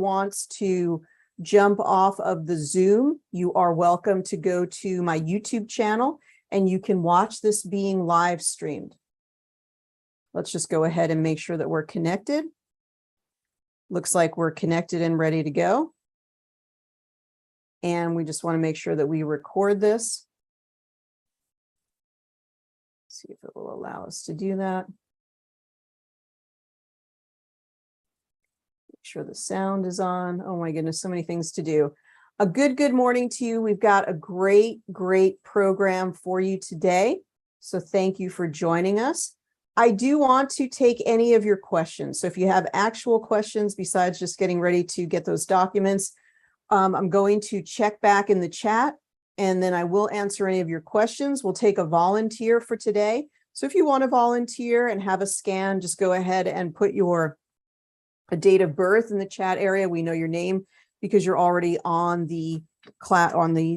wants to jump off of the Zoom, you are welcome to go to my YouTube channel and you can watch this being live streamed. Let's just go ahead and make sure that we're connected. Looks like we're connected and ready to go. And we just want to make sure that we record this. See if it will allow us to do that. Make sure the sound is on. Oh my goodness, so many things to do. A good morning to you. We've got a great program for you today. So thank you for joining us. I do want to take any of your questions. So if you have actual questions besides just getting ready to get those documents, I'm going to check back in the chat and then I will answer any of your questions. We'll take a volunteer for today. So if you want to volunteer and have a scan, just go ahead and put your date of birth in the chat area. We know your name because you're already on the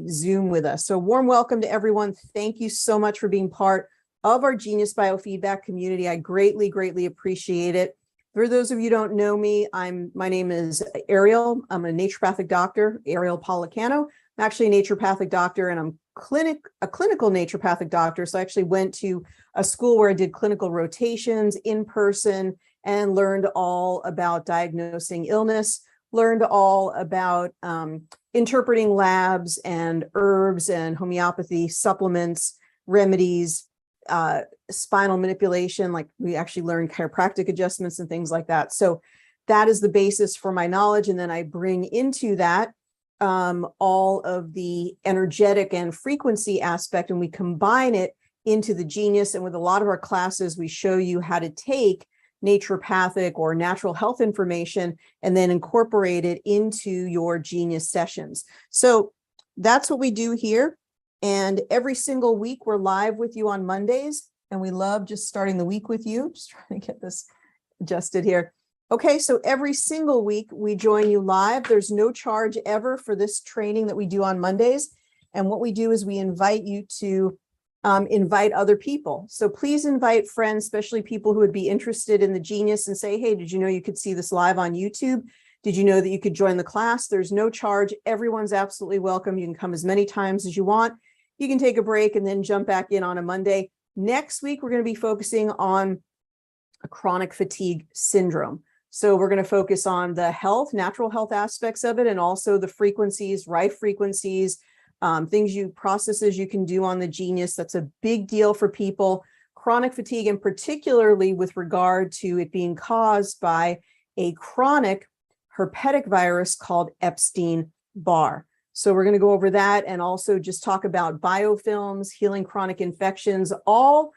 Zoom with us. So warm welcome to everyone. Thank you so much for being part of our Genius Biofeedback community. I greatly appreciate it. For those of you who don't know me, my name is Ariel. I'm a naturopathic doctor, Ariel Policano. I'm actually a naturopathic doctor and I'm a clinical naturopathic doctor. So I actually went to a school where I did clinical rotations in person and learned all about diagnosing illness, learned all about interpreting labs and herbs and homeopathy, supplements, remedies, spinal manipulation, like we actually learned chiropractic adjustments and things like that. So that is the basis for my knowledge. And then I bring into that all of the energetic and frequency aspect, and we combine it into the Genius. And with a lot of our classes, we show you how to take naturopathic or natural health information and then incorporate it into your Genius sessions. So that's what we do here. And every single week we're live with you on Mondays, and we love just starting the week with you. Just trying to get this adjusted here. Okay, so every single week we join you live. There's no charge ever for this training that we do on Mondays. And what we do is we invite you to invite other people. So please invite friends, especially people who would be interested in the Genius, and say, hey, did you know you could see this live on YouTube? Did you know that you could join the class? There's no charge. Everyone's absolutely welcome. You can come as many times as you want. You can take a break and then jump back in on a Monday. Next week, we're going to be focusing on a chronic fatigue syndrome. So we're going to focus on the health, natural health aspects of it, and also the frequencies, right frequencies, processes you can do on the Genius. That's a big deal for people. Chronic fatigue, and particularly with regard to it being caused by a chronic herpetic virus called Epstein-Barr. So we're going to go over that and also just talk about biofilms, healing chronic infections, all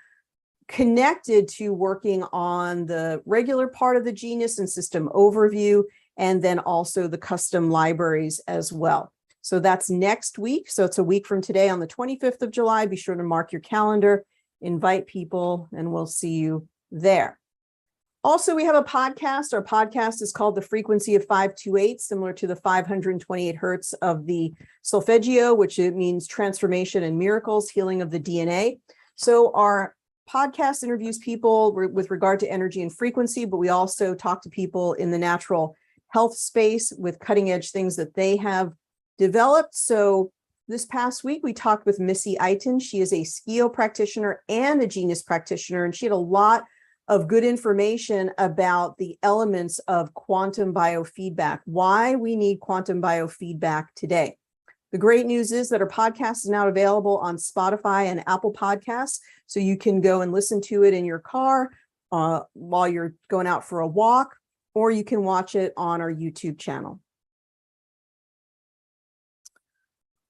connected to working on the regular part of the Genius and system overview, and then also the custom libraries as well. So that's next week. So it's a week from today on the 25th of July. Be sure to mark your calendar, invite people, and we'll see you there. Also, we have a podcast. Our podcast is called The Frequency of 528, similar to the 528 hertz of the solfeggio, which it means transformation and miracles, healing of the DNA. So our podcast interviews people with regard to energy and frequency, but we also talk to people in the natural health space with cutting edge things that they have developed. So this past week, we talked with Missy Eiton. She is a SCIO practitioner and a Genius practitioner, and she had a lot of good information about the elements of quantum biofeedback, why we need quantum biofeedback today. The great news is that our podcast is now available on Spotify and Apple Podcasts, so you can go and listen to it in your car while you're going out for a walk, or you can watch it on our YouTube channel.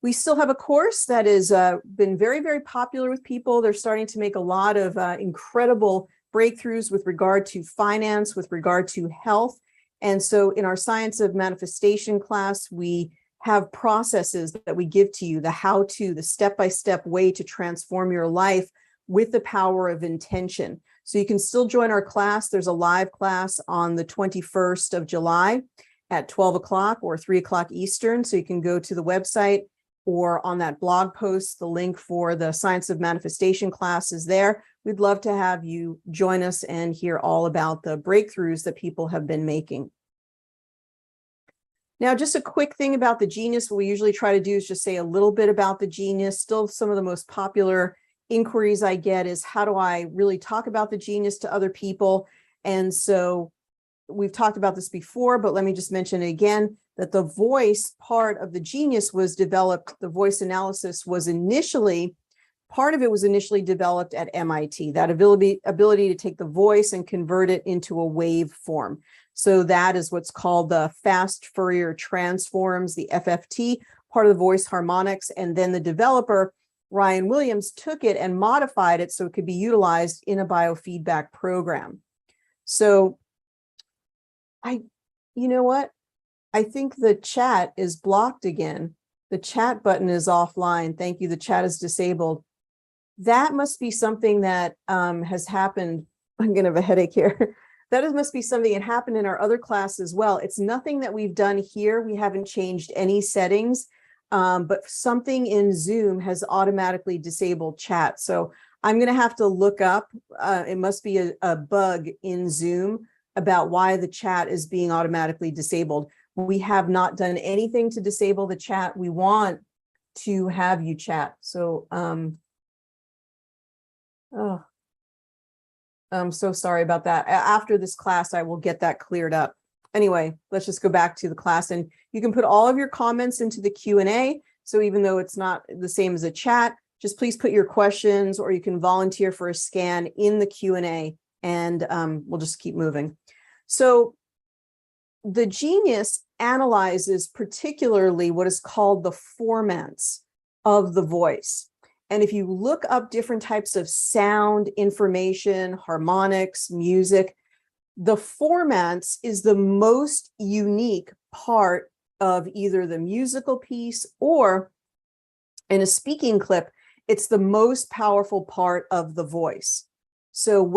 We still have a course that has been very popular with people. They're starting to make a lot of incredible breakthroughs with regard to finance, with regard to health. And so in our Science of Manifestation class, we have processes that we give to you, the how-to, the step-by-step way to transform your life with the power of intention. So you can still join our class. There's a live class on the 21st of July at 12 o'clock or 3 o'clock Eastern. So you can go to the website, or on that blog post, the link for the Science of Manifestation class is there. We'd love to have you join us and hear all about the breakthroughs that people have been making. Now, just a quick thing about the genius. What we usually try to do is just say a little bit about the genius. Still, some of the most popular inquiries I get is, how do I really talk about the genius to other people? And so we've talked about this before, but let me just mention it again, that the voice part of the genius was developed, the voice analysis was initially, part of it was initially developed at MIT, that ability to take the voice and convert it into a wave form. So that is what's called the fast Fourier transforms, the FFT, part of the voice harmonics. And then the developer, Ryan Williams, took it and modified it so it could be utilized in a biofeedback program. So you know what? I think the chat is blocked again. The chat button is offline. Thank you. The chat is disabled. That must be something that has happened. I'm going to have a headache here. Must be something that happened in our other class as well. It's nothing that we've done here. We haven't changed any settings, but something in Zoom has automatically disabled chat. So I'm going to have to look up. It must be a bug in Zoom about why the chat is being automatically disabled. We have not done anything to disable the chat. We want to have you chat. So, oh, I'm so sorry about that. After this class, I will get that cleared up. Anyway, let's just go back to the class, and you can put all of your comments into the Q&A. So even though it's not the same as a chat, just please put your questions, or you can volunteer for a scan in the Q&A, and we'll just keep moving. So the genius analyzes particularly what is called the formants of the voice. And if you look up different types of sound information, harmonics, music, the formants is the most unique part of either the musical piece, or in a speaking clip, it's the most powerful part of the voice. So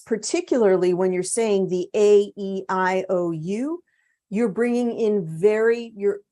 particularly when you're saying the A, E, I, O, U, you're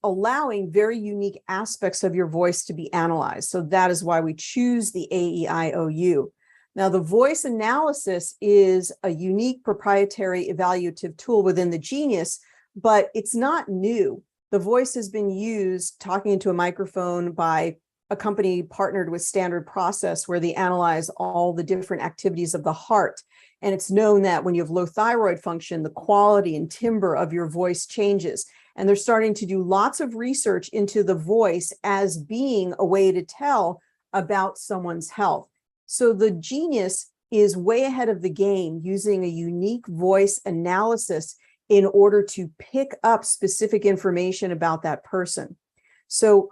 allowing very unique aspects of your voice to be analyzed. So that is why we choose the AEIOU. Now, the voice analysis is a unique proprietary evaluative tool within the Genius, but it's not new. The voice has been used talking into a microphone by a company partnered with Standard Process, where they analyze all the different activities of the heart. And it's known that when you have low thyroid function, the quality and timbre of your voice changes. And they're starting to do lots of research into the voice as being a way to tell about someone's health. So the Genius is way ahead of the game, using a unique voice analysis in order to pick up specific information about that person. So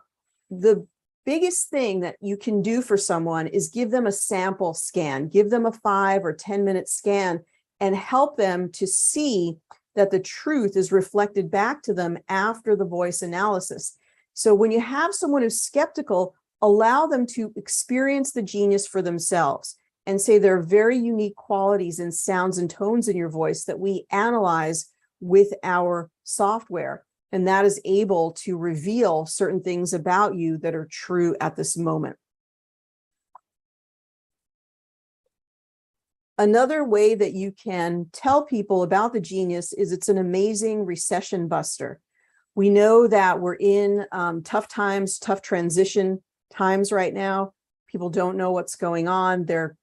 the biggest thing that you can do for someone is give them a sample scan, give them a 5 or 10-minute scan, and help them to see that the truth is reflected back to them after the voice analysis. So when you have someone who's skeptical, allow them to experience the Genius for themselves and say there are very unique qualities and sounds and tones in your voice that we analyze with our software. And that is able to reveal certain things about you that are true at this moment. Another way that you can tell people about the Genius is it's an amazing recession buster. We know that we're in tough times, tough transition times right now. People don't know what's going on. Their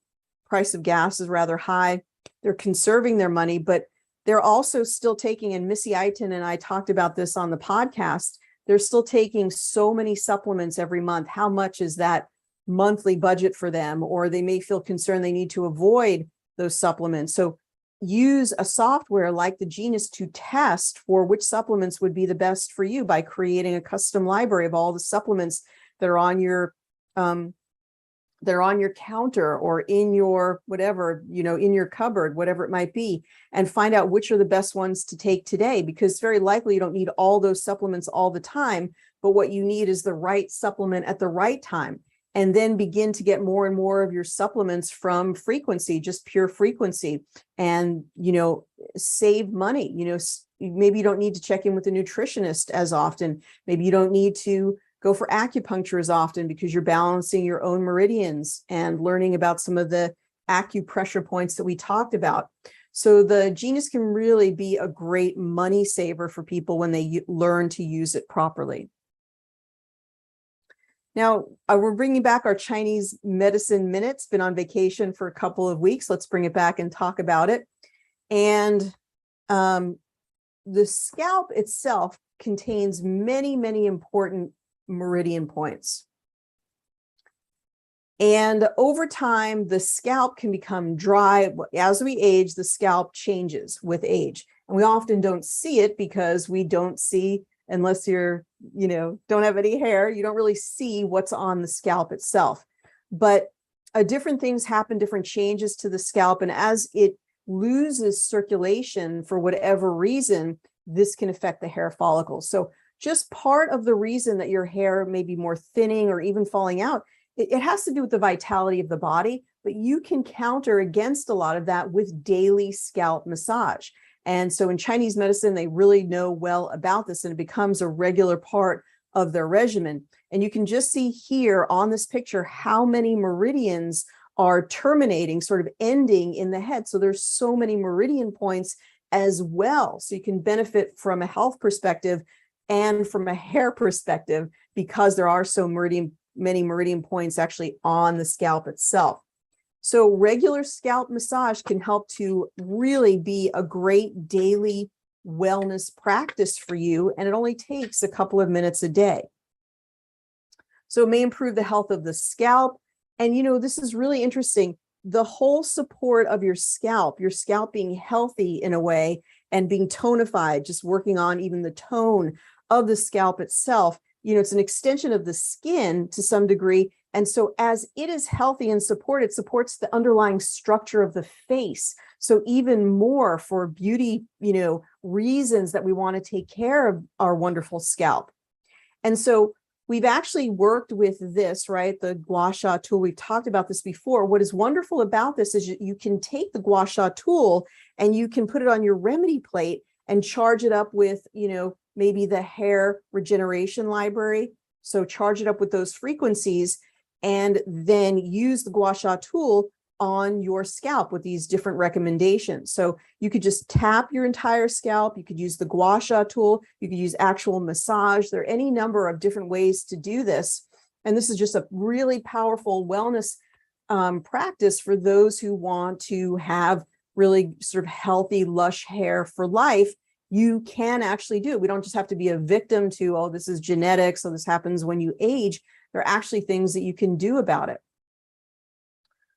price of gas is rather high. They're conserving their money, but they're also still taking, and Missy Aiton and I talked about this on the podcast, they're still taking so many supplements every month. How much is that monthly budget for them? Or they may feel concerned they need to avoid those supplements. So use a software like the Genius to test for which supplements would be the best for you by creating a custom library of all the supplements that are on your they're on your counter or in your whatever, in your cupboard, whatever it might be, and find out which are the best ones to take today, because very likely you don't need all those supplements all the time, but what you need is the right supplement at the right time. And then begin to get more and more of your supplements from frequency, just pure frequency, and, save money. Maybe you don't need to check in with a nutritionist as often. Maybe you don't need to go for acupuncture as often because you're balancing your own meridians and learning about some of the acupressure points that we talked about. So the genius can really be a great money saver for people when they learn to use it properly. Now, we're bringing back our Chinese medicine minute. It's been on vacation for a couple of weeks. Let's bring it back and talk about it. And the scalp itself contains many, many important meridian points. And over time, the scalp can become dry. As we age, the scalp changes with age. And we often don't see it because we don't see, unless you're, don't have any hair, you don't really see what's on the scalp itself. But different things happen, different changes to the scalp. And as it loses circulation for whatever reason, this can affect the hair follicles. So just part of the reason that your hair may be more thinning or even falling out, it has to do with the vitality of the body, but you can counter against a lot of that with daily scalp massage. And so in Chinese medicine, they really know well about this, and it becomes a regular part of their regimen. And you can just see here on this picture how many meridians are terminating, sort of ending in the head. So there's so many meridian points as well. So you can benefit from a health perspective and from a hair perspective because there are so many meridian points actually on the scalp itself. So regular scalp massage can help to really be a great daily wellness practice for you, and it only takes a couple of minutes a day. So it may improve the health of the scalp. And this is really interesting. The whole support of your scalp being healthy in a way and being tonified, just working on even the tone of the scalp itself. It's an extension of the skin to some degree. And so as it is healthy and supported, it supports the underlying structure of the face. So even more for beauty, reasons that we want to take care of our wonderful scalp. And so we've actually worked with this, right? The gua sha tool. We've talked about this before. What is wonderful about this is you can take the gua sha tool and you can put it on your remedy plate and charge it up with, maybe the hair regeneration library. So charge it up with those frequencies and then use the gua sha tool on your scalp with these different recommendations. So you could just tap your entire scalp. You could use the gua sha tool. You could use actual massage. There are any number of different ways to do this. And this is just a really powerful wellness practice for those who want to have really sort of healthy, lush hair for life. You can actually do it. We don't just have to be a victim to, oh, this is genetics, so this happens when you age. There are actually things that you can do about it.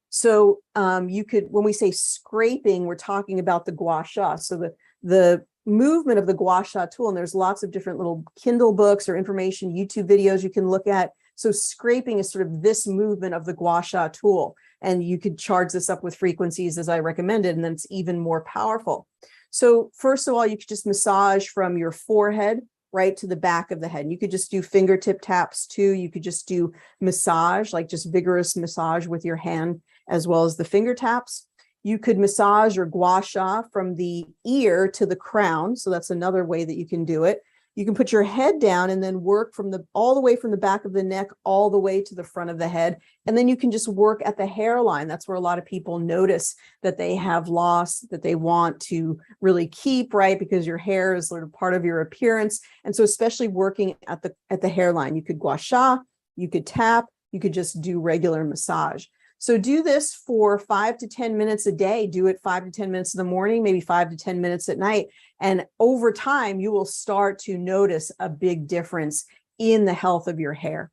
So you could, when we say scraping, we're talking about the gua sha. So the movement of the gua sha tool, and there's lots of different little Kindle books or information, YouTube videos you can look at. So scraping is sort of this movement of the gua sha tool. And you could charge this up with frequencies as I recommended, and then it's even more powerful. So first of all, you could just massage from your forehead right to the back of the head. You could just do fingertip taps too. You could just do massage, like just vigorous massage with your hand as well as the finger taps. You could massage or gua sha from the ear to the crown. So that's another way that you can do it. You can put your head down and then work from all the way from the back of the neck all the way to the front of the head. And then you can just work at the hairline. That's where a lot of people notice that they have loss that they want to really keep, right? Because your hair is sort of part of your appearance. And so especially working at the hairline, you could gua sha, you could tap, you could just do regular massage. So do this for 5 to 10 minutes a day. Do it 5 to 10 minutes in the morning, maybe 5 to 10 minutes at night. And over time, you will start to notice a big difference in the health of your hair.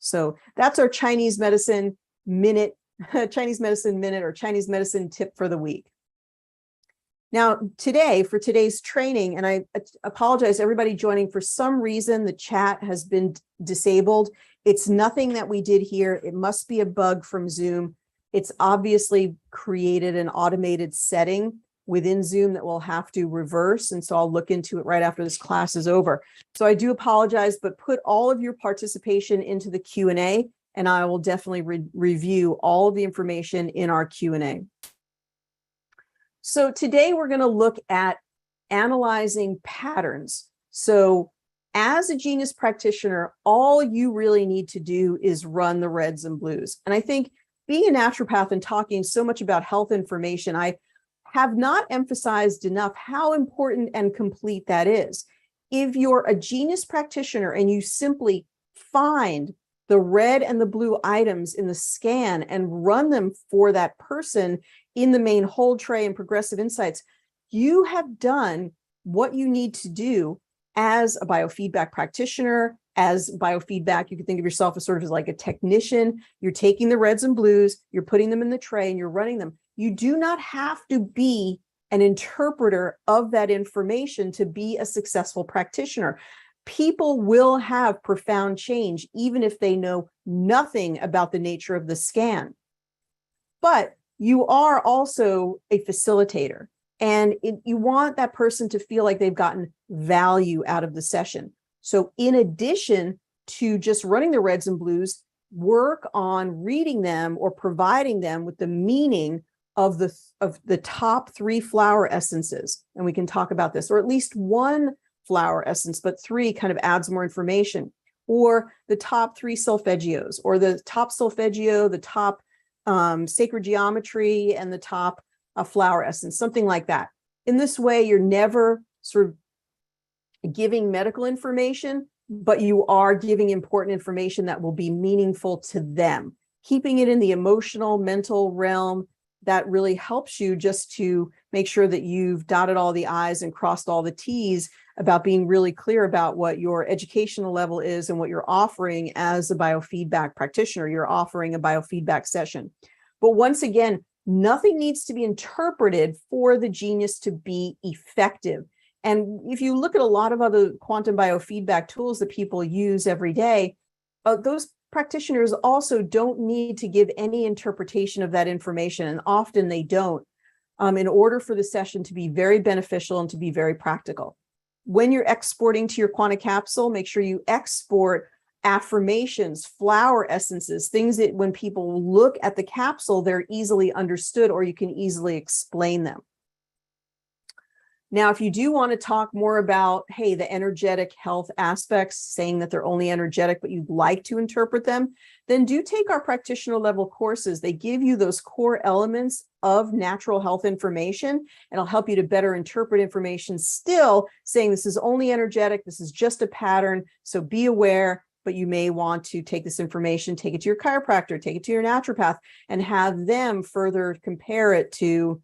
So that's our Chinese medicine minute, Chinese medicine minute or Chinese medicine tip for the week. Now, for today's training, and I apologize to everybody joining, for some reason, the chat has been disabled. It's nothing that we did here. It must be a bug from Zoom. It's obviously created an automated setting within Zoom that we'll have to reverse. And so I'll look into it right after this class is over. So I do apologize, but put all of your participation into the Q&A, and I will definitely review all of the information in our Q&A. So today we're going to look at analyzing patterns. So as a genius practitioner, all you really need to do is run the reds and blues. And I think being a naturopath and talking so much about health information, I have not emphasized enough how important and complete that is. If you're a genius practitioner and you simply find the red and the blue items in the scan and run them for that person in the main hold tray and progressive insights, you have done what you need to do as a biofeedback practitioner. As biofeedback, you can think of yourself as sort of like a technician. You're taking the reds and blues, you're putting them in the tray and you're running them. You do not have to be an interpreter of that information to be a successful practitioner. People will have profound change, even if they know nothing about the nature of the scan. But you are also a facilitator, and you want that person to feel like they've gotten value out of the session. So in addition to just running the reds and blues, work on reading them or providing them with the meaning of the top 3 flower essences. And we can talk about this, or at least 1 flower essence, but 3 kind of adds more information, or the top 3 solfeggios, or the top solfeggio, the top sacred geometry, and the top flower essence, something like that. In this way, you're never sort of giving medical information, but you are giving important information that will be meaningful to them. Keeping it in the emotional, mental realm, that really helps you just to make sure that you've dotted all the I's and crossed all the T's about being really clear about what your educational level is and what you're offering as a biofeedback practitioner. You're offering a biofeedback session. But once again, nothing needs to be interpreted for the genius to be effective. And if you look at a lot of other quantum biofeedback tools that people use every day, those practitioners also don't need to give any interpretation of that information, and often they don't, in order for the session to be very beneficial and to be very practical. When you're exporting to your quantum capsule, make sure you export affirmations, flower essences, things that when people look at the capsule, they're easily understood or you can easily explain them. Now, if you do want to talk more about, hey, the energetic health aspects, saying that they're only energetic, but you'd like to interpret them, then do take our practitioner level courses. They give you those core elements of natural health information, and it'll help you to better interpret information, still saying this is only energetic, this is just a pattern, so be aware, but you may want to take this information, take it to your chiropractor, take it to your naturopath, and have them further compare it to,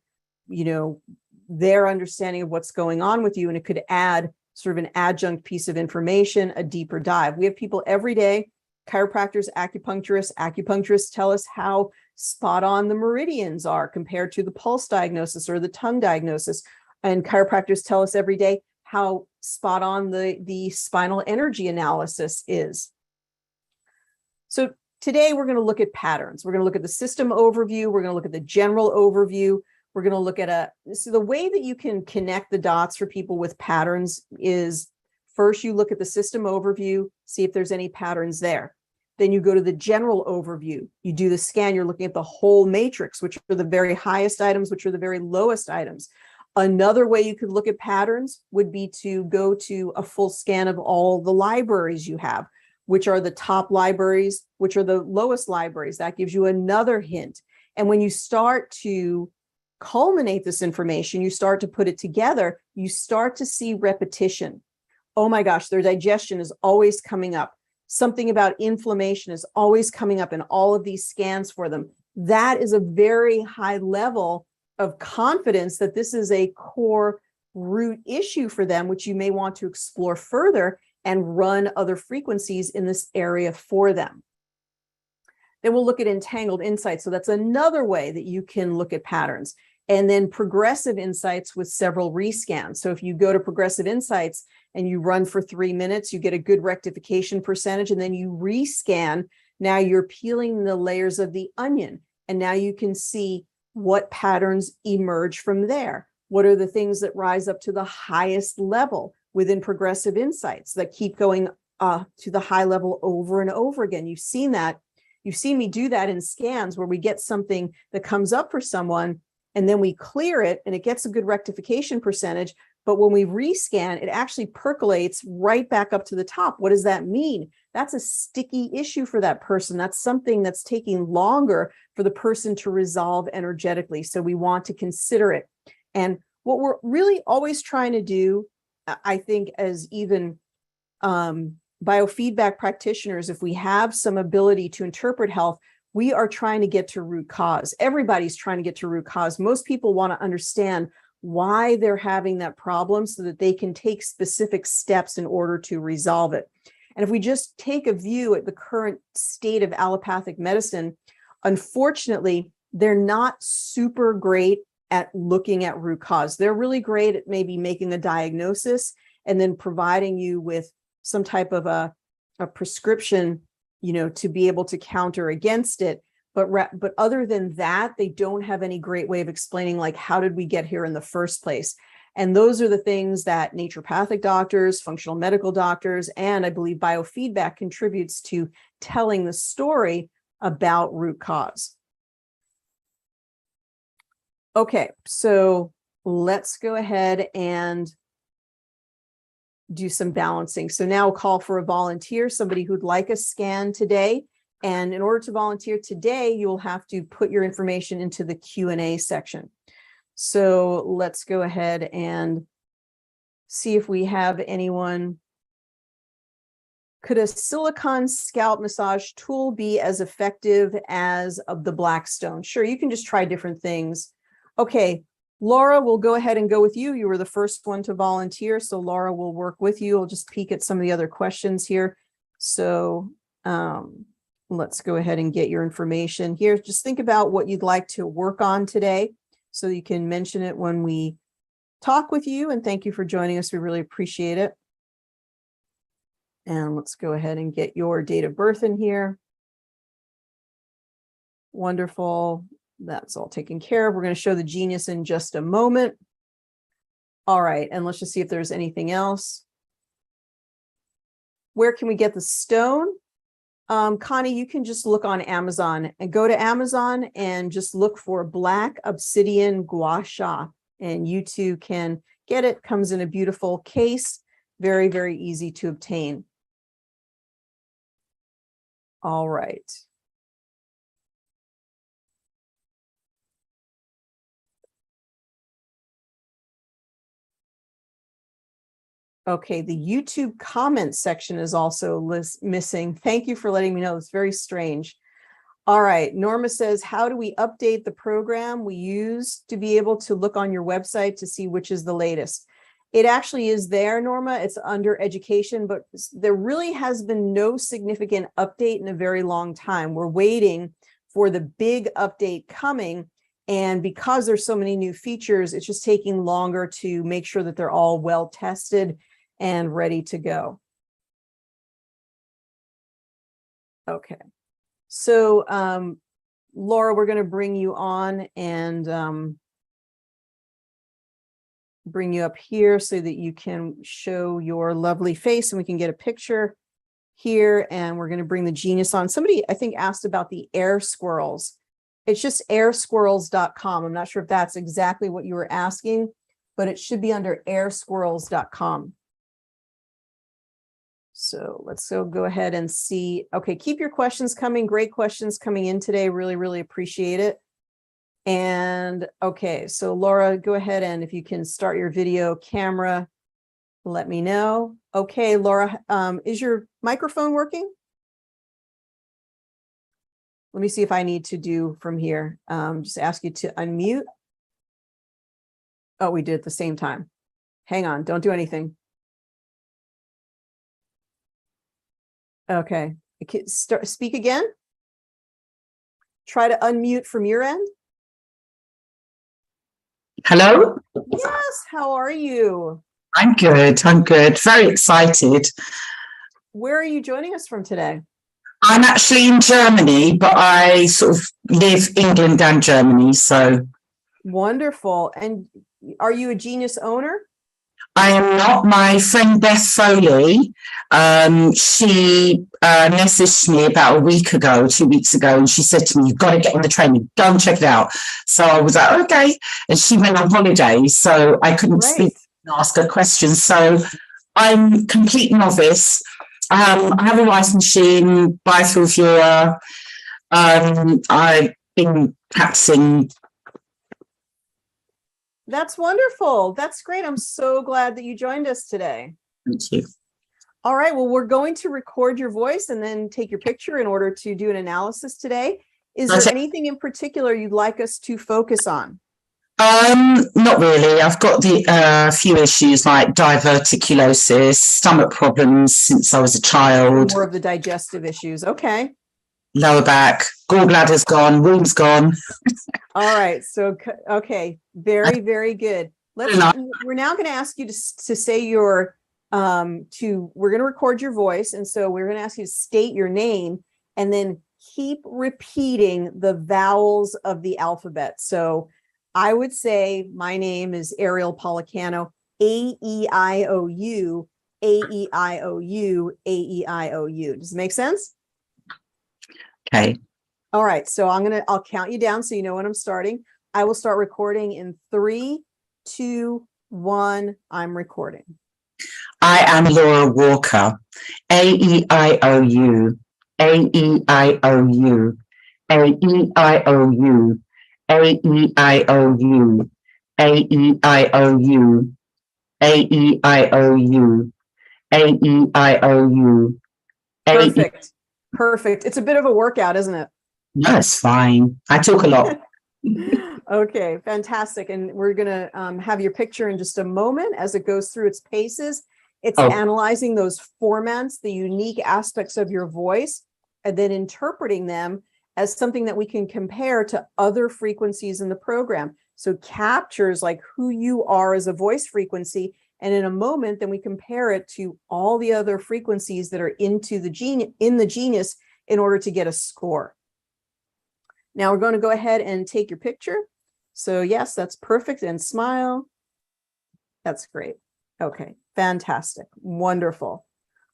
their understanding of what's going on with you. And it could add sort of an adjunct piece of information, a deeper dive. We have people every day, chiropractors, acupuncturists tell us how spot on the meridians are compared to the pulse diagnosis or the tongue diagnosis. And chiropractors tell us every day how spot on the spinal energy analysis is. So today we're going to look at patterns. We're going to look at the system overview. We're going to look at the general overview. We're going to look at so the way that you can connect the dots for people with patterns is, first you look at the system overview, see if there's any patterns there. Then you go to the general overview. You do the scan, you're looking at the whole matrix, which are the very highest items, which are the very lowest items. Another way you could look at patterns would be to go to a full scan of all the libraries you have, which are the top libraries, which are the lowest libraries. That gives you another hint. And when you start to culminate this information, you start to put it together, you start to see repetition. Oh my gosh, their digestion is always coming up. Something about inflammation is always coming up in all of these scans for them. That is a very high level of confidence that this is a core root issue for them, which you may want to explore further and run other frequencies in this area for them. Then we'll look at entangled insights. So that's another way that you can look at patterns. And then progressive insights with several rescans. So if you go to progressive insights and you run for 3 minutes, you get a good rectification percentage, and then you rescan. Now you're peeling the layers of the onion, and now you can see what patterns emerge from there. What are the things that rise up to the highest level within progressive insights that keep going to the high level over and over again? You've seen that. You've seen me do that in scans where we get something that comes up for someone, and then we clear it and it gets a good rectification percentage. But when we rescan, it actually percolates right back up to the top. What does that mean? That's a sticky issue for that person. That's something that's taking longer for the person to resolve energetically. So we want to consider it. And what we're really always trying to do, I think, as even biofeedback practitioners, if we have some ability to interpret health, we are trying to get to root cause. Everybody's trying to get to root cause. Most people want to understand why they're having that problem so that they can take specific steps in order to resolve it. And if we just take a view at the current state of allopathic medicine, unfortunately, they're not super great at looking at root cause. They're really great at maybe making a diagnosis and then providing you with some type of a prescription, to be able to counter against it. But other than that, they don't have any great way of explaining, like, how did we get here in the first place? And those are the things that naturopathic doctors, functional medical doctors, and I believe biofeedback contributes to telling the story about root cause. Okay, so let's go ahead and do some balancing. So now I'll call for a volunteer, somebody who'd like a scan today. And in order to volunteer today, you'll have to put your information into the Q&A section. So let's go ahead and see if we have anyone. Could a silicone scalp massage tool be as effective as the Blackstone? Sure, you can just try different things. Okay, Laura, we'll go ahead and go with you. You were the first one to volunteer, so Laura will work with you. I'll just peek at some of the other questions here. So let's go ahead and get your information here. Just think about what you'd like to work on today so you can mention it when we talk with you. And thank you for joining us. We really appreciate it. And let's go ahead and get your date of birth in here. Wonderful. That's all taken care of. We're going to show the genius in just a moment. All right. And let's just see if there's anything else. Where can we get the stone? Connie, you can just look on Amazon and go to Amazon and just look for black obsidian gua sha. And you too can get it. Comes in a beautiful case. Very, very easy to obtain. All right. Okay, the YouTube comment section is also missing. Thank you for letting me know. It's very strange. All right, Norma says, how do we update the program we use to be able to look on your website to see which is the latest? It actually is there, Norma. It's under education, but there really has been no significant update in a very long time. We're waiting for the big update coming. And because there's so many new features, it's just taking longer to make sure that they're all well tested and ready to go. Okay. So, Laura, we're going to bring you on and bring you up here so that you can show your lovely face and we can get a picture here. And we're going to bring the genius on. Somebody, I think, asked about the air squirrels. It's just airsquirrels.com. I'm not sure if that's exactly what you were asking, but it should be under airsquirrels.com. So let's go ahead and see. Okay, keep your questions coming. Great questions coming in today. Really, really appreciate it. And okay, so Laura, go ahead and if you can start your video camera, let me know. Okay, Laura, is your microphone working? Let me see if I need to do from here. Just ask you to unmute. Oh, we did at the same time. Hang on, don't do anything. Okay, speak again. Try to unmute from your end. Hello? Yes, how are you? I'm good, I'm good. Very excited. Where are you joining us from today? I'm actually in Germany, but I sort of live England and Germany, so. Wonderful. And are you a Genius owner? I am not. My friend Beth Foley, she messaged me about a week ago, 2 weeks ago, and she said to me, you've got to get on the training, go and check it out. So I was like, okay. And she went on holiday, so I couldn't speak and ask her questions. So I'm complete novice. I have a rice machine, biofeedback viewer. I've been practicing That's wonderful. That's great. I'm so glad that you joined us today. Thank you. All right. Well, we're going to record your voice and then take your picture in order to do an analysis today. Is there anything in particular you'd like us to focus on? Not really. I've got the few issues like diverticulosis, stomach problems since I was a child. More of the digestive issues. Okay. Lower back, gallbladder's gone, womb's gone. All right. So, okay. Very, very good. We're now going to ask you to say your, we're going to record your voice. And so we're going to ask you to state your name and then keep repeating the vowels of the alphabet. So I would say my name is Ariel Policano, A-E-I-O-U, A-E-I-O-U, A-E-I-O-U. Does it make sense? Okay. All right. So I'll count you down so you know when I'm starting. I will start recording in 3, 2, 1. I'm recording. I am Laura Walker, A-E-I-O-U, A-E-I-O-U, A-E-I-O-U, A-E-I-O-U, A-E-I-O-U, A-E-I-O-U, A-E-I-O-U. Perfect. Perfect. It's a bit of a workout, isn't it? No, it's fine. I talk a lot. Okay, fantastic. And we're going to have your picture in just a moment as it goes through its paces. It's analyzing those formants, the unique aspects of your voice, and then interpreting them as something that we can compare to other frequencies in the program. So captures like who you are as a voice frequency. And in a moment, then we compare it to all the other frequencies that are in the genius in order to get a score. Now we're going to go ahead and take your picture. So yes, that's perfect. And smile. That's great. Okay, fantastic. Wonderful.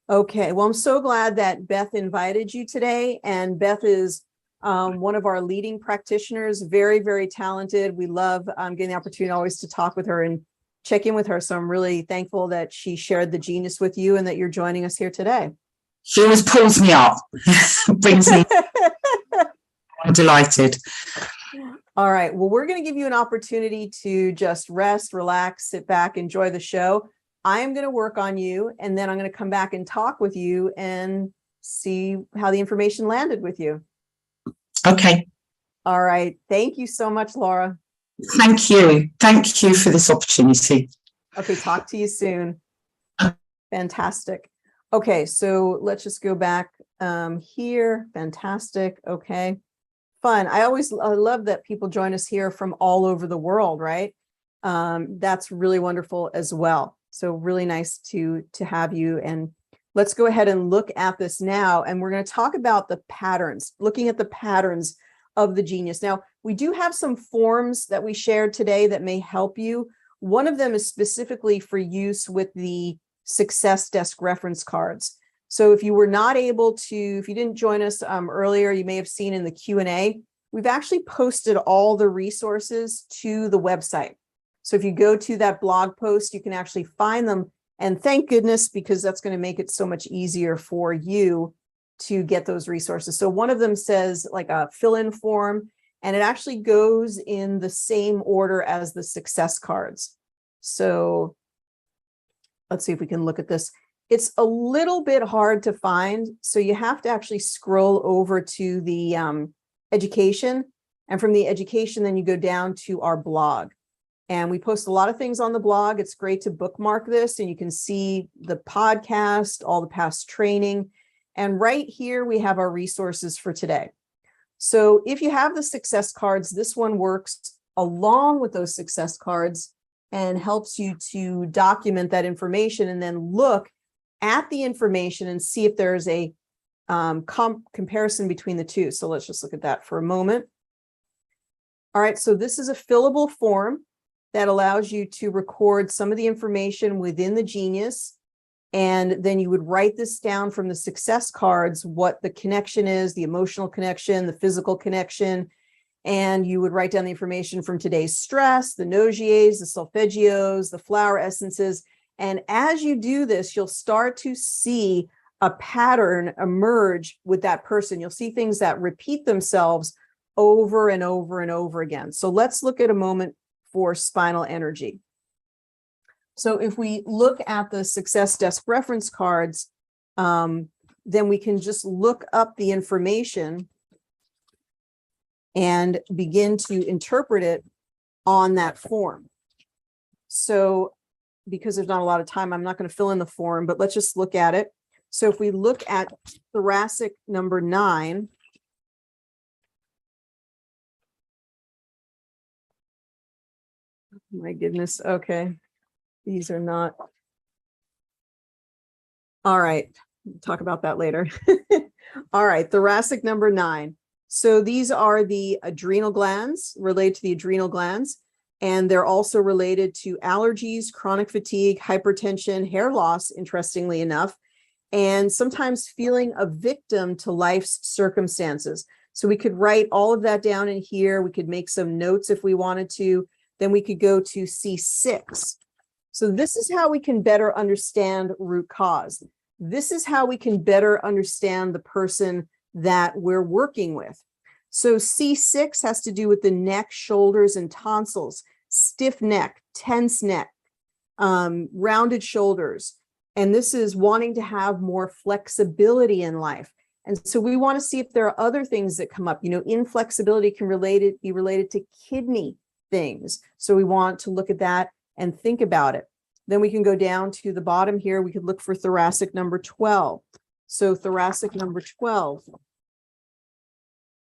Okay, well, I'm so glad that Beth invited you today. And Beth is one of our leading practitioners, very, very talented. We love getting the opportunity always to talk with her and check in with her. So I'm really thankful that she shared the genius with you and that you're joining us here today. She always pulls me up, brings me. I'm delighted. All right. Well, we're going to give you an opportunity to just rest, relax, sit back, enjoy the show. I am going to work on you, and then I'm going to come back and talk with you and see how the information landed with you. Okay. All right. Thank you so much, Laura. Thank you. Thank you for this opportunity. Okay. Talk to you soon. Fantastic. Okay. So let's just go back here. Fantastic. Okay. Fun. I love that people join us here from all over the world, right? That's really wonderful as well. So really nice to have you. And let's go ahead and look at this now. And we're going to talk about the patterns, looking at the patterns of the genius. Now, we do have some forms that we shared today that may help you. One of them is specifically for use with the Success Desk reference cards. So if you were not able to, if you didn't join us earlier, you may have seen in the Q&A, we've actually posted all the resources to the website. So if you go to that blog post, you can actually find them. And thank goodness, because that's going to make it so much easier for you to get those resources. So one of them says like a fill-in form, and it actually goes in the same order as the success cards. So let's see if we can look at this. It's a little bit hard to find, so you have to actually scroll over to the education, and from the education, then you go down to our blog. And we post a lot of things on the blog. It's great to bookmark this, and you can see the podcast, all the past training. And right here, we have our resources for today. So if you have the success cards, this one works along with those success cards and helps you to document that information and then look at the information and see if there's a comparison between the two. So let's just look at that for a moment. All right, so this is a fillable form that allows you to record some of the information within the genius. And then you would write this down from the success cards, what the connection is, the emotional connection, the physical connection. And you would write down the information from today's stress, the nogies, the solfeggios, the flower essences. And as you do this, you'll start to see a pattern emerge with that person. You'll see things that repeat themselves over and over and over again. So let's look at a moment for spinal energy. So if we look at the success desk reference cards, then we can just look up the information and begin to interpret it on that form. So because there's not a lot of time, I'm not going to fill in the form, but let's just look at it. So if we look at thoracic number 9, my goodness, okay, these are not. All right, we'll talk about that later. All right, thoracic number 9. So these are the adrenal glands, related to the adrenal glands, and they're also related to allergies, chronic fatigue, hypertension, hair loss, interestingly enough, and sometimes feeling a victim to life's circumstances. So we could write all of that down in here. We could make some notes if we wanted to. Then we could go to C6. So this is how we can better understand root cause. This is how we can better understand the person that we're working with. So C6 has to do with the neck, shoulders, and tonsils, stiff neck, tense neck, rounded shoulders. And this is wanting to have more flexibility in life. And so we want to see if there are other things that come up. You know, inflexibility can be related to kidney things. So we want to look at that and think about it. Then we can go down to the bottom here. We could look for thoracic number 12. So thoracic number 12.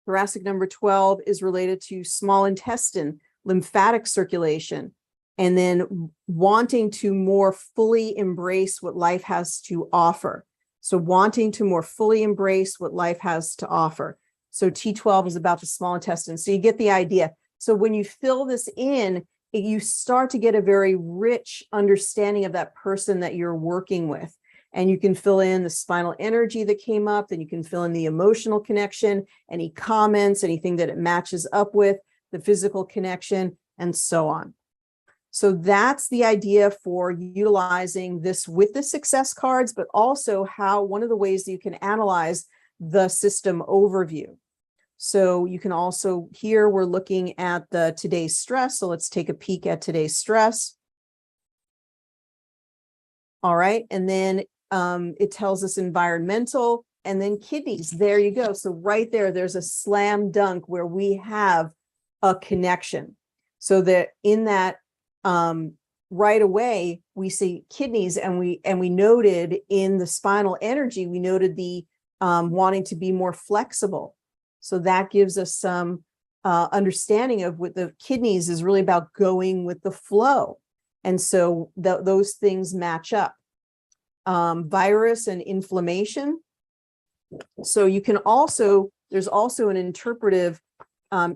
Thoracic number 12 is related to small intestine, lymphatic circulation, and then wanting to more fully embrace what life has to offer. So wanting to more fully embrace what life has to offer. So T12 is about the small intestine. So you get the idea. So when you fill this in, you start to get a very rich understanding of that person that you're working with. And you can fill in the spinal energy that came up, then you can fill in the emotional connection, any comments, anything that it matches up with, the physical connection, and so on. So that's the idea for utilizing this with the success cards, but also how one of the ways that you can analyze the system overview. So you can also, here we're looking at the today's stress. So let's take a peek at today's stress. All right. And then it tells us environmental and then kidneys. There you go. So right there, there's a slam dunk where we have a connection. So that in that right away, we see kidneys, and we noted in the spinal energy, we noted the wanting to be more flexible. So that gives us some understanding of what the kidneys is really about, going with the flow. And so those things match up. Virus and inflammation. So you can also, there's also an interpretive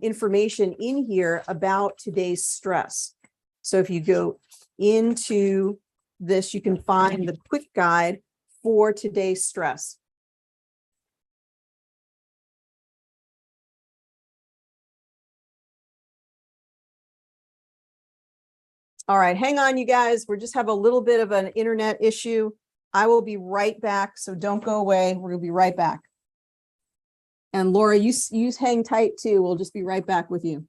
information in here about today's stress. So if you go into this, you can find the quick guide for today's stress. All right, hang on, you guys. We just have a little bit of an internet issue. I will be right back, so don't go away. We're gonna be right back. And Laura, you hang tight too. We'll just be right back with you.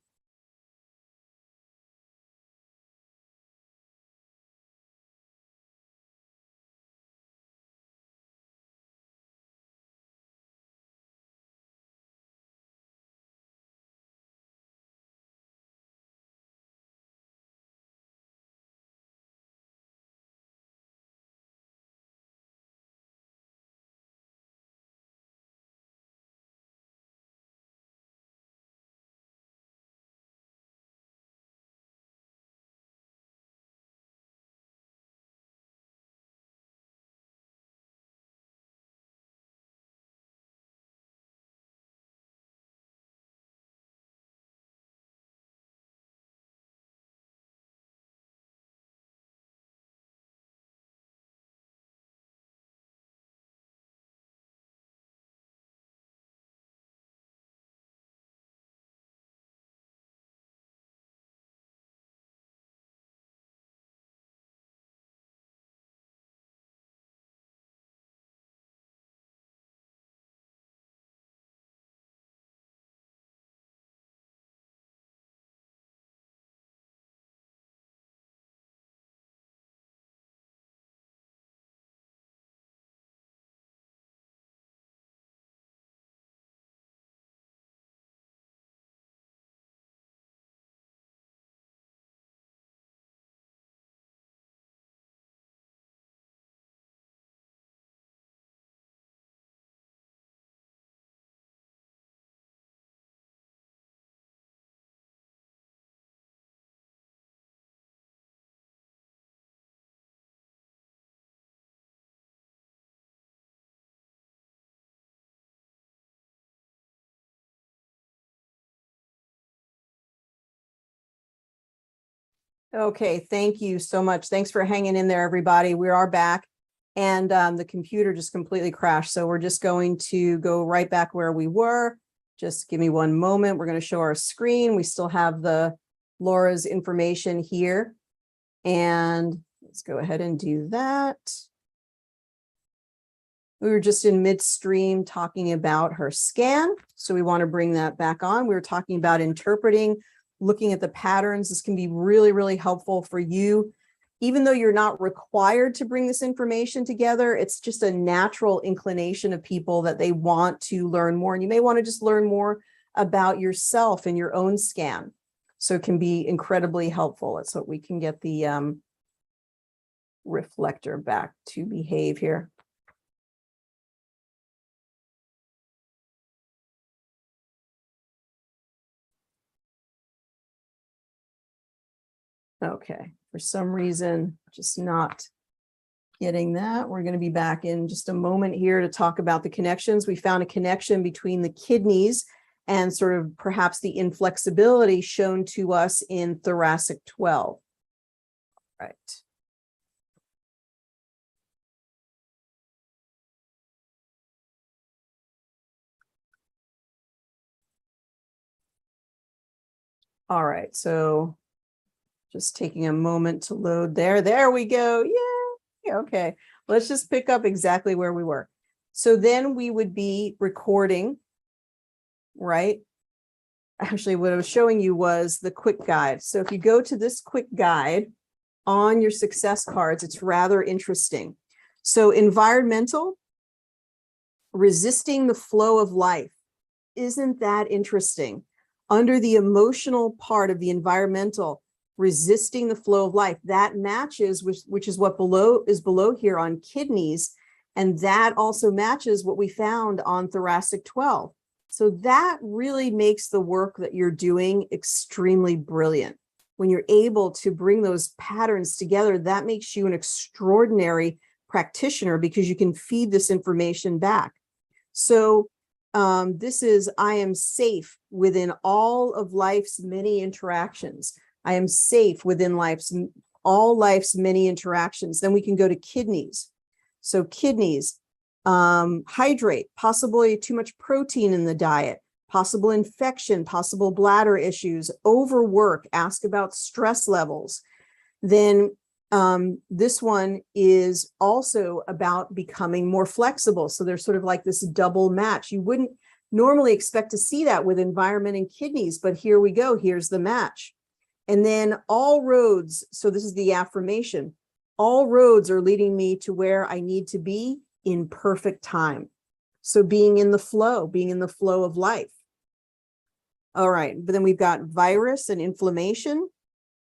Okay, thank you so much. Thanks for hanging in there, everybody. We are back, and the computer just completely crashed. So we're just going to go right back where we were. Just give me one moment. We're going to show our screen. We still have the Laura's information here. And let's go ahead and do that. We were just in midstream talking about her scan. So we want to bring that back on. We were talking about interpreting, looking at the patterns. This can be really, really helpful for you. Even though you're not required to bring this information together, it's just a natural inclination of people that they want to learn more. And you may want to just learn more about yourself and your own scan. So it can be incredibly helpful. Let's hope we can get the reflector back to behave here. Okay, for some reason, just not getting that. We're going to be back in just a moment here to talk about the connections. We found a connection between the kidneys and sort of perhaps the inflexibility shown to us in thoracic 12. Right. All right, so just taking a moment to load there. There we go. Yay. Okay, let's just pick up exactly where we were. So then we would be recording, right? Actually, what I was showing you was the quick guide. So if you go to this quick guide on your success cards, it's rather interesting. So environmental, resisting the flow of life. Isn't that interesting? Under the emotional part of the environmental, resisting the flow of life, that matches, which is what is below here on kidneys. And that also matches what we found on thoracic 12. So that really makes the work that you're doing extremely brilliant. When you're able to bring those patterns together, that makes you an extraordinary practitioner because you can feed this information back. So this is, I am safe within all of life's many interactions. I am safe within all life's many interactions. Then we can go to kidneys. So kidneys, hydrate, possibly too much protein in the diet, possible infection, possible bladder issues, overwork, ask about stress levels. Then this one is also about becoming more flexible. So there's sort of like this double match. You wouldn't normally expect to see that with environment and kidneys, but here we go. Here's the match. And then all roads, so this is the affirmation, all roads are leading me to where I need to be in perfect time. So being in the flow of life. All right, but then we've got virus and inflammation.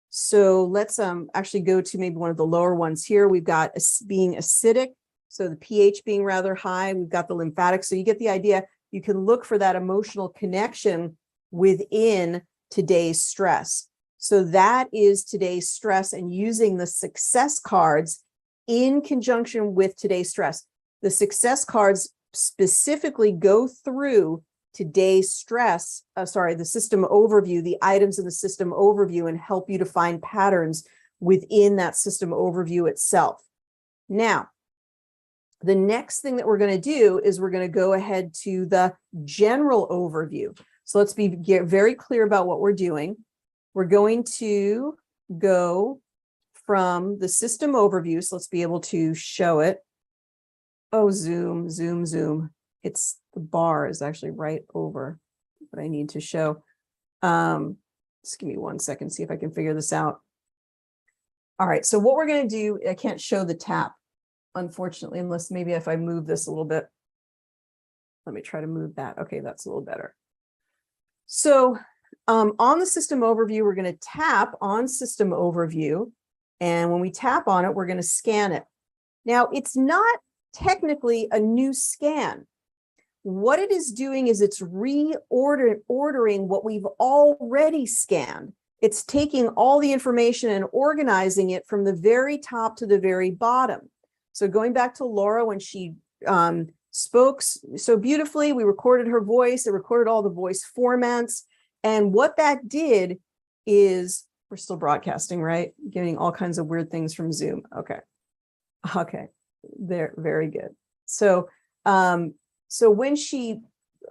So let's actually go to maybe one of the lower ones here. We've got being acidic, so the pH being rather high. We've got the lymphatic. So you get the idea. You can look for that emotional connection within today's stress. So that is today's stress, and using the success cards in conjunction with today's stress. The success cards specifically go through today's stress, the system overview, the items in the system overview, and help you to find patterns within that system overview itself. Now, the next thing that we're going to do is we're going to go ahead to the general overview. So let's get very clear about what we're doing. We're going to go from the system overview. So let's be able to show it. Oh, zoom. It's the bar is actually right over what I need to show. Just give me 1 second, see if I can figure this out. All right, so what we're going to do, I can't show the tap, unfortunately, unless maybe if I move this a little bit. Let me try to move that. Okay, that's a little better. So on the system overview, we're going to tap on system overview. And when we tap on it, we're going to scan it. Now, it's not technically a new scan. What it is doing is it's reordering what we've already scanned. It's taking all the information and organizing it from the very top to the very bottom. So going back to Laura, when she spoke so beautifully, we recorded her voice, it recorded all the voice formats. And what that did is We're still broadcasting, right? Getting all kinds of weird things from Zoom. Okay. Okay. There, very good. So, so when she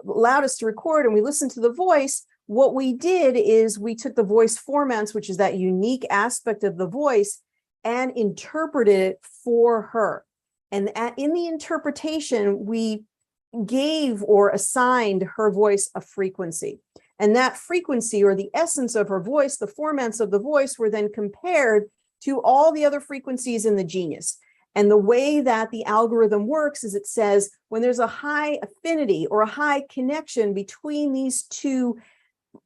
allowed us to record and we listened to the voice, what we did is we took the voice formants, which is that unique aspect of the voice, and interpreted it for her. And in the interpretation, we gave or assigned her voice a frequency. And that frequency, or the essence of her voice, the formants of the voice, were then compared to all the other frequencies in the Genius. And the way that the algorithm works is it says when there's a high affinity or a high connection between these two